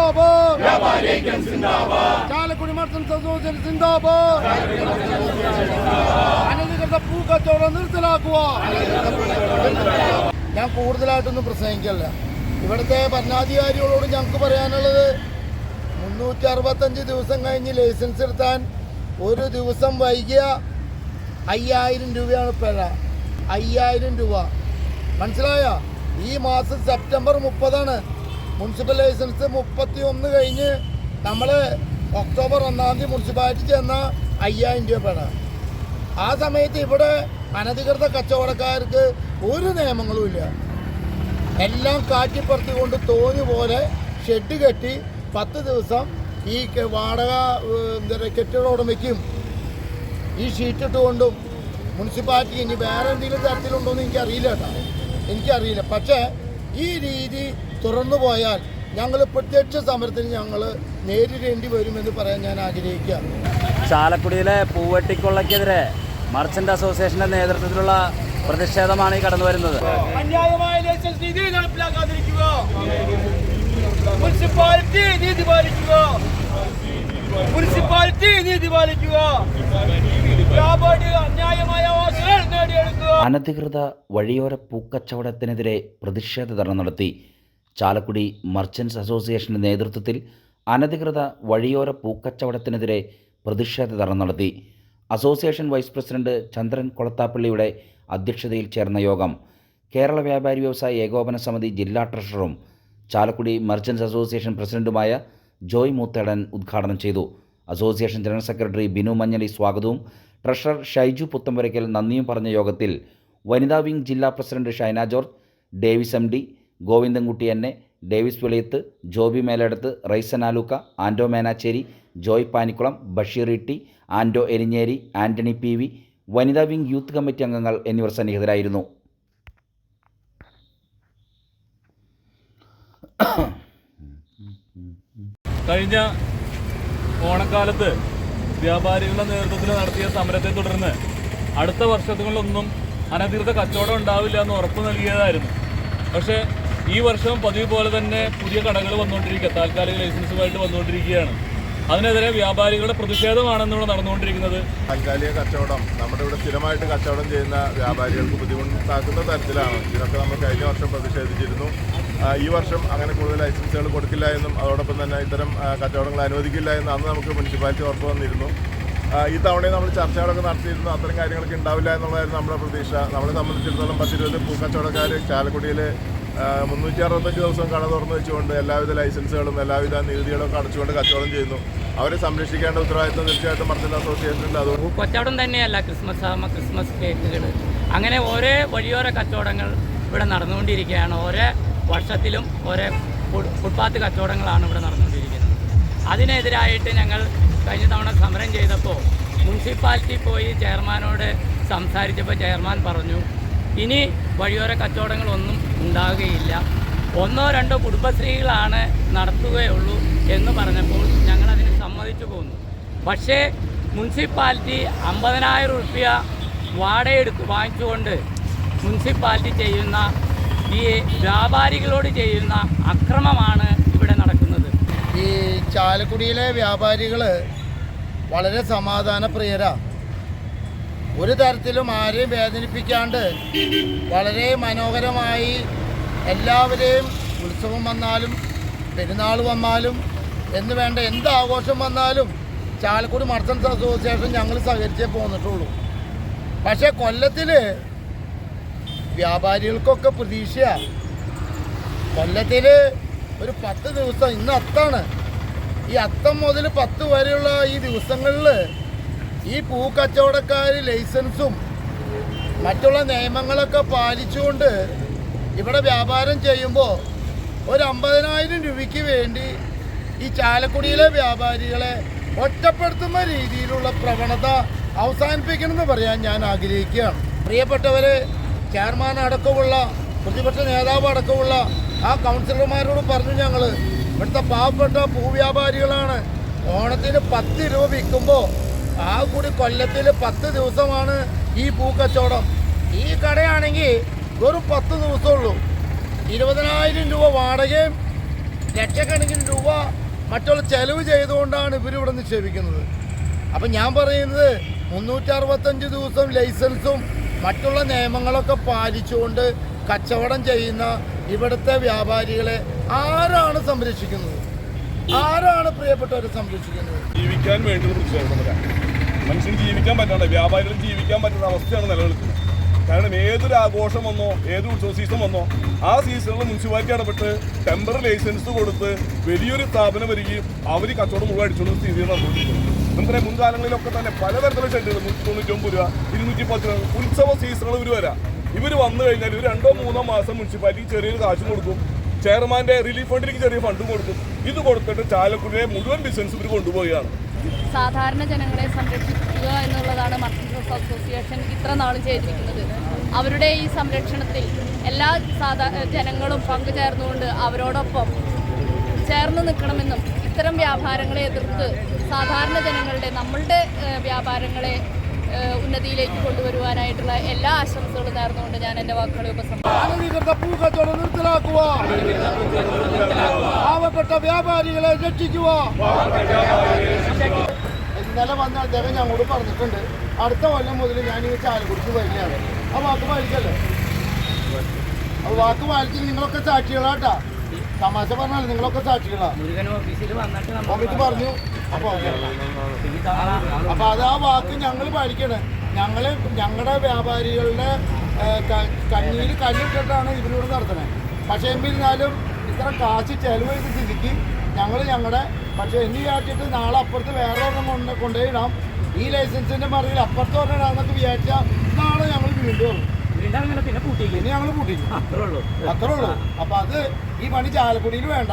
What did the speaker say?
സിന്ദാബാദ്, Chalakudy merchants association സിന്ദാബാദ്, അനധികൃത പൂക്കച്ചവടം നിർത്തലാക്കുക. ഞാൻ കൂടുതലായിട്ടൊന്നും പ്രസംഗിക്കല്ല. ഇവിടുത്തെ ഭരണാധികാരികളോട് ഞങ്ങൾക്ക് പറയാനുള്ളത് 365 ദിവസം കഴിഞ്ഞ് ലൈസൻസ് എടുത്താൻ ഒരു ദിവസം വൈകിയ 5000 രൂപയാണ് പിഴ. 5000 രൂപ മനസ്സിലായ? ഈ മാസം സെപ്റ്റംബർ 30 മുനിസിപ്പൽ ലൈസൻസ് 31 കഴിഞ്ഞ് നമ്മൾ ഒക്ടോബർ 1 മുനിസിപ്പാലിറ്റി ചെന്ന 5000 രൂപ പിഴ. ആ സമയത്ത് ഇവിടെ അനധികൃത കച്ചവടക്കാർക്ക് ഒരു നിയമങ്ങളും ഇല്ല. എല്ലാം കാറ്റിപ്പറത്തിക്കൊണ്ട് തോന്നി പോലെ ഷെഡ് കെട്ടി 10 ദിവസം ഈ വാടക കെട്ടിട ഉടമയ്ക്കും ഈ ഷീറ്റ് ഇട്ടുകൊണ്ടും മുനിസിപ്പാലിറ്റി ഇനി വേറെ എന്തെങ്കിലും തരത്തിലുണ്ടോ എന്ന് എനിക്കറിയില്ല. പക്ഷേ ഈ രീതി തുറന്നു പോയാൽ ഞങ്ങൾ പ്രത്യക്ഷ സമരത്തിന് ഞങ്ങൾ നേരിടേണ്ടി വരുമെന്ന് പറയാൻ ഞാൻ ആഗ്രഹിക്കുക. ചാലക്കുടിയിലെ പൂവെട്ടിക്കൊള്ളയ്ക്കെതിരെ മർച്ചന്റ് അസോസിയേഷന്റെ നേതൃത്വത്തിലുള്ള പ്രതിഷേധമാണ് ഈ കടന്നു വരുന്നത്. അന്യായമായ ലൈസൻസ് നീതി നടപ്പിലാക്കാതിരിക്കുക, മുനിസിപ്പാലിറ്റി നീതി പാലിക്കുക, അന്യായമായ അവസരങ്ങൾ നേടിയെടുക്കുക. അനധികൃത വഴിയോര പൂക്കച്ചവടത്തിനെതിരെ പ്രതിഷേധ ധർണ്ണ നടത്തി. ചാലക്കുടി മർച്ചന്റ്സ് അസോസിയേഷന്റെ നേതൃത്വത്തിൽ അനധികൃത വഴിയോര പൂക്കച്ചവടത്തിനെതിരെ പ്രതിഷേധ ധർണ്ണ നടത്തി. അസോസിയേഷൻ വൈസ് പ്രസിഡന്റ് ചന്ദ്രൻ കൊളത്താപ്പള്ളിയുടെ അധ്യക്ഷതയിൽ ചേർന്ന യോഗം കേരള വ്യാപാരി വ്യവസായ ഏകോപന സമിതി ജില്ലാ ട്രഷററും ചാലക്കുടി മർച്ചന്റ്സ് അസോസിയേഷൻ പ്രസിഡന്റുമായ ജോയ് മൂത്തേടൻ ഉദ്ഘാടനം ചെയ്തു. Association general secretary Binu Manjaly സ്വാഗതവും ട്രഷറർ ഷൈജു പുത്തമ്പരയ്ക്കൽ നന്ദിയും പറഞ്ഞ യോഗത്തിൽ വനിതാ വിംഗ് ജില്ലാ president Shaina George, Davis M D, Govindankutty എന്നെ, ഡേവിസ് വെളിയത്ത്, ജോബി മേലടത്ത്, റൈസൻ ആലൂക്ക, ആൻഡോ മേനാച്ചേരി, ജോയ് പാനിക്കുളം, ബഷീർ ഇട്ടി, ആൻഡോ എരിഞ്ഞേരി, ആൻ്റണി പി വി, വനിതാ വിംഗ് യൂത്ത് കമ്മിറ്റി അംഗങ്ങൾ എന്നിവർ സന്നിഹിതരായിരുന്നു. കഴിഞ്ഞ ഓണക്കാലത്ത് വ്യാപാരികളുടെ നേതൃത്വത്തിൽ നടത്തിയ സമരത്തെ തുടർന്ന് അടുത്ത വർഷങ്ങളിലൊന്നും അനധികൃത കച്ചവടം ഉണ്ടാവില്ല എന്ന് ഉറപ്പ് നൽകിയതായിരുന്നു. പക്ഷേ ഈ വർഷവും പതിവ് പോലെ തന്നെ പുതിയ കടകൾ വന്നുകൊണ്ടിരിക്കുക, താൽക്കാലിക ലൈസൻസുമായിട്ട് വന്നുകൊണ്ടിരിക്കുകയാണ്. അതിനെതിരെ വ്യാപാരികളുടെ പ്രതിഷേധമാണെന്ന് ഇവിടെ നടന്നുകൊണ്ടിരിക്കുന്നത്. താൽക്കാലിക കച്ചവടം നമ്മുടെ ഇവിടെ സ്ഥിരമായിട്ട് കച്ചവടം ചെയ്യുന്ന വ്യാപാരികൾക്ക് ബുദ്ധിമുട്ടാക്കുന്ന തരത്തിലാണ്. ഇതിനൊക്കെ നമ്മൾ കഴിഞ്ഞ വർഷം പ്രതിഷേധിച്ചിരുന്നു. ഈ വർഷം അങ്ങനെ കൂടുതൽ ലൈസൻസുകൾ കൊടുക്കില്ല എന്നും അതോടൊപ്പം തന്നെ ഇത്തരം കച്ചവടങ്ങൾ അനുവദിക്കില്ല എന്നും അന്ന് നമുക്ക് മുനിസിപ്പാലിറ്റി ഉറപ്പ് വന്നിരുന്നു. ഈ തവണയും നമ്മൾ ചർച്ചകളൊക്കെ നടത്തിയിരുന്നു. അത്തരം കാര്യങ്ങളൊക്കെ ഉണ്ടാവില്ല എന്നുള്ളതായിരുന്നു നമ്മുടെ പ്രതീക്ഷ. നമ്മളെ സംബന്ധിച്ചിടത്തോളം 10-20 പൂക്കച്ചവടക്കാർ ചാലക്കുടിയിൽ 365 ദിവസം കട തുറന്നു വെച്ചുകൊണ്ട് എല്ലാവിധ ലൈസൻസുകളും എല്ലാവിധ നികുതികളും അടച്ചുകൊണ്ട് കച്ചവടം ചെയ്യുന്നു. അവരെ സംരക്ഷിക്കേണ്ട ഉത്തരവാദിത്വം തീർച്ചയായിട്ടും മർച്ചന്റ് അസോസിയേഷനുണ്ട്. അതുകൊണ്ട് കച്ചവടം തന്നെയല്ല, ക്രിസ്മസ് കേക്കുകൾ, അങ്ങനെ ഓരോ വഴിയോര കച്ചവടങ്ങൾ ഇവിടെ നടന്നുകൊണ്ടിരിക്കുകയാണ്. ഓരോ വർഷത്തിലും ഓരോ ഫുട്പാത്ത് കച്ചവടങ്ങളാണ് ഇവിടെ നടന്നുകൊണ്ടിരിക്കുന്നത്. അതിനെതിരായിട്ട് ഞങ്ങൾ കഴിഞ്ഞ തവണ സമരം ചെയ്തപ്പോൾ മുനിസിപ്പാലിറ്റി പോയി ചെയർമാനോട് സംസാരിച്ചപ്പോൾ ചെയർമാൻ പറഞ്ഞു, ഇനി വഴിയോര കച്ചവടങ്ങളൊന്നും ഉണ്ടാവുകയില്ല, 1-2 കുടുംബശ്രീകളാണ് നടത്തുകയുള്ളൂ എന്ന് പറഞ്ഞപ്പോൾ ഞങ്ങളതിന് സമ്മതിച്ചു പോന്നു. പക്ഷേ മുനിസിപ്പാലിറ്റി 50,000 രൂപ വാടകയെടുത്ത് വാങ്ങിച്ചുകൊണ്ട് മുനിസിപ്പാലിറ്റി ചെയ്യുന്ന ഈ വ്യാപാരികളോട് ചെയ്യുന്ന അക്രമമാണ് ഇവിടെ നടക്കുന്നത്. ഈ ചാലക്കുടിയിലെ വ്യാപാരികൾ വളരെ സമാധാനപ്രിയരാണ്. ഒരു തരത്തിലും ആരെയും വേദനിപ്പിക്കാണ്ട് വളരെ മനോഹരമായി എല്ലാവരെയും ഉത്സവം വന്നാലും പെരുന്നാൾ വന്നാലും എന്ന് വേണ്ട എന്ത് ആഘോഷം വന്നാലും ചാലക്കുടി മർച്ചന്റ്സ് അസോസിയേഷൻ ഞങ്ങൾ സഹകരിച്ചേ പോന്നിട്ടുള്ളൂ. പക്ഷേ കൊല്ലത്തിൽ വ്യാപാരികൾക്കൊക്കെ പ്രതീക്ഷയാണ്. കൊല്ലത്തിൽ ഒരു 10 ദിവസം, ഇന്ന് 10 ഈ 10 മുതൽ 10 വരെയുള്ള ഈ ദിവസങ്ങളിൽ ഈ പൂക്കച്ചവടക്കാർ ലൈസൻസും മറ്റുള്ള നിയമങ്ങളൊക്കെ പാലിച്ചുകൊണ്ട് ഇവിടെ വ്യാപാരം ചെയ്യുമ്പോൾ ഒരു 50,000 രൂപയ്ക്ക് വേണ്ടി ഈ ചാലക്കുടിയിലെ വ്യാപാരികളെ ഒറ്റപ്പെടുത്തുന്ന രീതിയിലുള്ള പ്രവണത അവസാനിപ്പിക്കണമെന്ന് പറയാൻ ഞാൻ ആഗ്രഹിക്കുകയാണ്. പ്രിയപ്പെട്ടവർ, ചെയർമാൻ അടക്കമുള്ള പ്രതിപക്ഷ നേതാവ് അടക്കമുള്ള ആ കൗൺസിലർമാരോട് പറഞ്ഞു, ഞങ്ങൾ ഇവിടുത്തെ പാവപ്പെട്ട പൂവ്യാപാരികളാണ്. ഓണത്തിന് 10 രൂപ വിൽക്കുമ്പോൾ ആ കൂടി കൊല്ലത്തിൽ 10 ദിവസമാണ് ഈ പൂക്കച്ചവടം. ഈ കടയാണെങ്കിൽ വെറും 10 ദിവസമുള്ളൂ. 20,000 രൂപ വാടകയും ലക്ഷക്കണക്കിന് രൂപ മറ്റുള്ള ചെലവ് ചെയ്തുകൊണ്ടാണ് ഇവരിവിടെ നിക്ഷേപിക്കുന്നത്. അപ്പം ഞാൻ പറയുന്നത് 365 ദിവസം ലൈസൻസും മറ്റുള്ള നിയമങ്ങളൊക്കെ പാലിച്ചുകൊണ്ട് കച്ചവടം ചെയ്യുന്ന ഇവിടുത്തെ വ്യാപാരികളെ ആരാണ് സംരക്ഷിക്കുന്നത്? ആരാണ് പ്രിയപ്പെട്ടവരെ സംരക്ഷിക്കുന്നത്? ജീവിക്കാൻ വേണ്ടി മനുഷ്യന് ജീവിക്കാൻ പറ്റാണ്ട് വ്യാപാരികൾ ജീവിക്കാൻ പറ്റുന്ന അവസ്ഥയാണ് നിലനിൽക്കുന്നത്. കാരണം ഏതൊരു ആഘോഷം വന്നോ ഏതൊരു ഉത്സവ സീസൺ വന്നോ ആ സീസണിൽ മുനിസിപ്പാലിറ്റി ഇടപെട്ട് ടെമ്പററി ലൈസൻസ് കൊടുത്ത് വലിയൊരു സ്ഥാപനം വരികയും അവർ കച്ചവടം മുഴുവൻ അടിച്ചുകൊണ്ട് സ്ഥിതി നടന്നുകൊണ്ടിരിക്കുന്നു. നമുക്കറിയാം മുൻകാലങ്ങളിലൊക്കെ തന്നെ പലതരത്തിലുള്ള ഷെഡുകൾ 199 രൂപ 210 രൂപ ഉത്സവ സീസണുകൾ ഇവർ വരാം. ഇവർ വന്നു കഴിഞ്ഞാൽ ഇവർ 2-3 മാസം മുനിസിപ്പാലിറ്റിക്ക് ചെറിയൊരു കാശ് കൊടുക്കും, ചെയർമാൻ്റെ റിലീഫ് ഫണ്ടിലേക്ക് ചെറിയ ഫണ്ട് കൊടുക്കും. ഇത് കൊടുത്തിട്ട് ചാലക്കുടിയെ മുഴുവൻ ബിസിനസ് ഇവർ കൊണ്ടുപോവുകയാണ്. സാധാരണ ജനങ്ങളെ സംരക്ഷിക്കുക എന്നുള്ളതാണ് മർച്ചൻസ് അസോസിയേഷൻ ഇത്ര നാളും ചെയ്തിരിക്കുന്നത്. അവരുടെ ഈ സംരക്ഷണത്തിൽ എല്ലാ ജനങ്ങളും പങ്കുചേർന്നുകൊണ്ട് അവരോടൊപ്പം ചേർന്ന് നിൽക്കണമെന്നും ഇത്തരം വ്യാപാരങ്ങളെ എതിർത്ത് സാധാരണ ജനങ്ങളുടെ നമ്മളുടെ വ്യാപാരങ്ങളെ ഉന്നതിയിലേക്ക് കൊണ്ടുവരുവാനായിട്ടുള്ള എല്ലാ ആശംസകളും നേർന്നുകൊണ്ട് ഞാൻ എൻ്റെ വാക്കുകളെ അനധികൃത പൂക്കച്ചവടം നിർത്തലാക്കുക, പാവപ്പെട്ട വ്യാപാരികളെ രക്ഷിക്കുക. ഇന്നലെ വന്ന അദ്ദേഹം ഞങ്ങളോട് പറഞ്ഞിട്ടുണ്ട്, അടുത്ത കൊല്ലം മുതൽ ഞാൻ ഈ ചാലക്കുടിക്ക് വരികയാണ്. ആ വാക്ക് പാലിക്കല്ലേ? ആ വാക്ക് പാലിച്ച് നിങ്ങളൊക്കെ സാക്ഷികളാട്ടാ. തമാശ പറഞ്ഞാൽ നിങ്ങളൊക്കെ സാക്ഷികളാ. ഓഫീസ് പറഞ്ഞു. അപ്പോൾ അത് ആ വാക്ക് ഞങ്ങൾ പാലിക്കണേ. ഞങ്ങളുടെ വ്യാപാരികളുടെ കണ്ണീര് കല്ലിട്ടിട്ടാണ് ഇവരോട് നടത്തണത്. പക്ഷേ എന്നിരുന്നാലും ഇത്ര കാശ് ചെലവ് ചെയ്ത് സ്ഥിതിക്ക് ഞങ്ങളുടെ പക്ഷേ എന്ന് വിചാരിച്ചിട്ട് നാളെ അപ്പുറത്ത് വേറെ ഒരെണ്ണം കൊണ്ടുപോയിടാം. ഈ ലൈസൻസിൻ്റെ മറിയിൽ അപ്പുറത്ത് ഒരെണ്ണാന്നൊക്കെ വിചാരിച്ചാൽ നാളെ ഞങ്ങൾ വീണ്ടും വരും. പിന്നെ ഞങ്ങൾ പൂട്ടിക്കും. അത്രേ ഉള്ളൂ. അപ്പോൾ അത് ഈ പണി ചാലക്കുടിയിൽ വേണ്ട.